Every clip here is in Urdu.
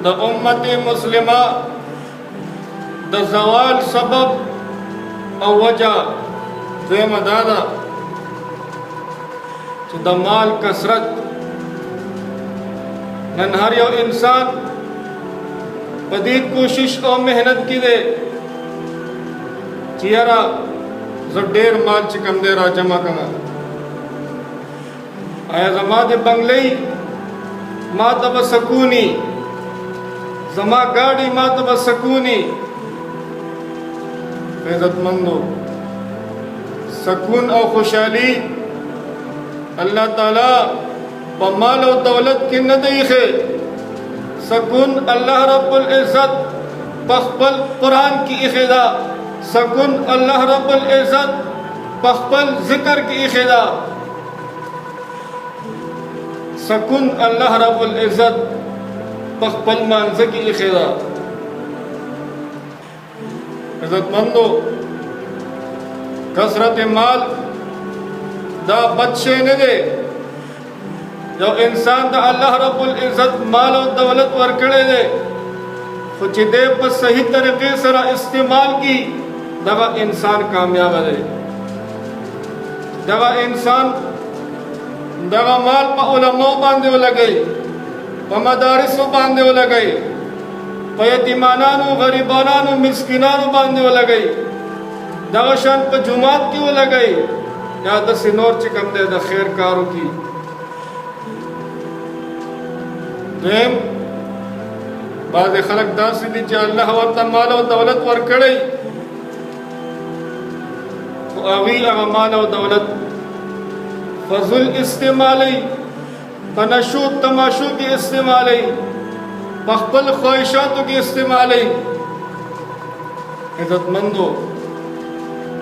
د امت مسلمه د زوال سبب او وجہ دویمه دا ده چې د مال کثرت. نن هر یو انسان په دې کوشش او محنت کې دی چې یاره زه ډېر مال چې کوم دی را جمع کړم. آیا زما د بنګلې ما ته به سکوني، زما ګاډي ما ته به سکوني. عزتمندو، سکون او خوشحالي اللہ تعالیٰ په مال او دولت کې نه دی ایښی. سکون اللہ رب العزت په خپل قرآن کې ایښی ده. سکون اللہ رب العزت په خپل ذکر کې ایښی ده. سکون اللہ رب العزت په خپل مانځه کې ایښی ده. عزتمندو، کثرت مال دا بد شی نه دی. یو انسان د الله رب العزت مال او دولت ورکړی دی، خو چې دی په صحیح طریقې سره استعمال کی دغه انسان کامیاب دی. دغه انسان دغه مال په علماء باندې ولګوي، په مدارسو باندې ولګوي، په یتیمانانو، غریبانانو، مسکینانو باندې ولګوي، دغه شان په جومات کې ولګوي، یا داسې نور چې کوم دی د خیر کارو کې. دویم، بعضې خلک داسې دي چې الله ورته مال او دولت ورکړی، خو هغوی هغه مال او دولت فضل استعمالی، په نشو تماشو کې استعمالی، په خپل خواهشاتو کې استعمالی. عزتمندو،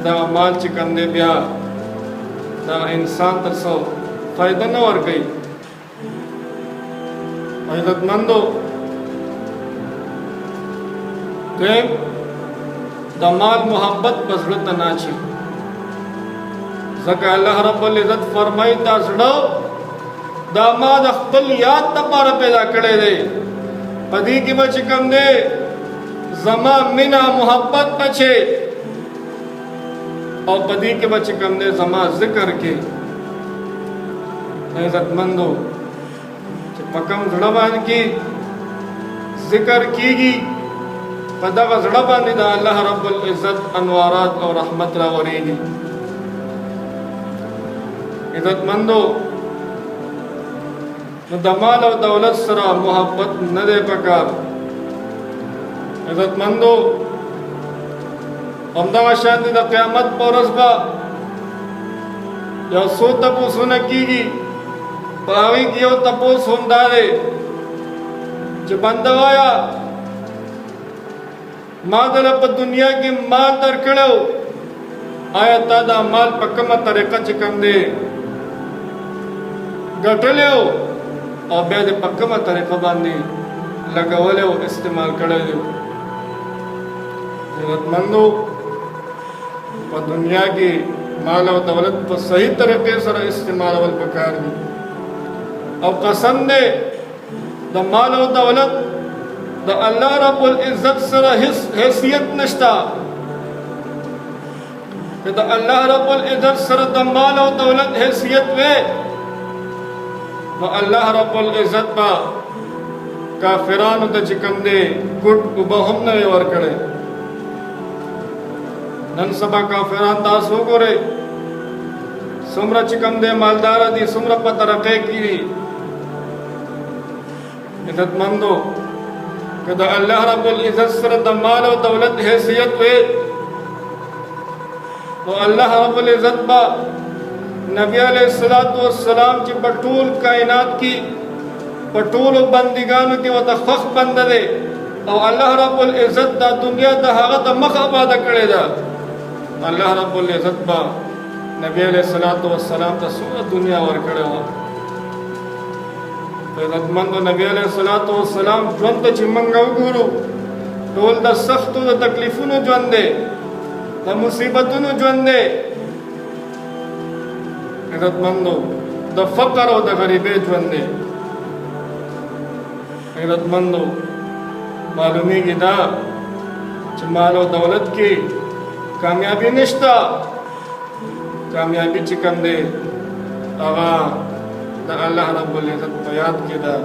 دا مال چې کوم دی بیا دا انسان ته څه فایده نه ورکوي. عزتمندو، دویم، د مال محبت په زړه ته نه اچي. ځکه الله رب العزت فرمایي دا زړه دا ما د خپل یاد دپاره پیدا کړی دی، په دې کې به چې کوم دی زما مینه محبت اچي، او په دې کې به چې کوم دی زما ذکر کې. عزتمندو، چې په کوم زړه باندې کې ذکر کېږي، په دغه زړه باندې د الله رب العزت انوارات او رحمت راورېږي. عزتمندو، نو د مال او دولت سره محبت نه دی پکار. عزتمندو، همدغه شان د قیامت په ورځ به یو څو تپوسونه کېږي. په هغوی کې یو تپوس هم دا دی چې بنده وایه ما دله په دنیا کې مال درکړی، آیا تا دا مال په کومه طریقه چې کوم دی ګټلی او بیا دې په کومه طریقه باندې لګولی او استعمال کړی دی. عزتمندو، په دنیا کې مال او دولت په صحیح طریقې سره استعمالول پکار دي. او قسم دی د مال او دولت د الله رب العزت سره هیڅ حیثیت نشته. که د الله رب العزت سره د مال او دولت حیثیت وی، نو الله رب العزت به کافرانو ته چې کوم دی ګوټ اوبه هم نه وی ورکړی. نن سبا کافران تاسو وګورئ څومره چې کوم دی مالداره دي، څومره په ترقۍ کې دي. عزتمندو، که د الله رب العزت سره د مال او دولت حیثیت وی، نو الله رب العزت به نبی علیہ السلام چې په ټول کائنات کې په ټولو بندګانو کې ورته خوښ بنده دی، او الله رب العزت دا دنیا د هغه د مخ آباده کړې ده. الله رب العزت به نبی علیہ السلام ته څومره دنیا ورکړې وه. عزتمندو، نبی علیہ السلام ژوند ته چې موږ وګورو، ټول د سختو د تکلیفونو ژوند دی، د مصیبتونو ژوند دی. عزتمندو، د فقر او د غریبۍ ژوند دی. عزتمندو، معلومیږي دا چې مال او دولت کې کامیابی نشته. کامیابی چې کوم دی هغه د الله رب العزت په یاد کې ده.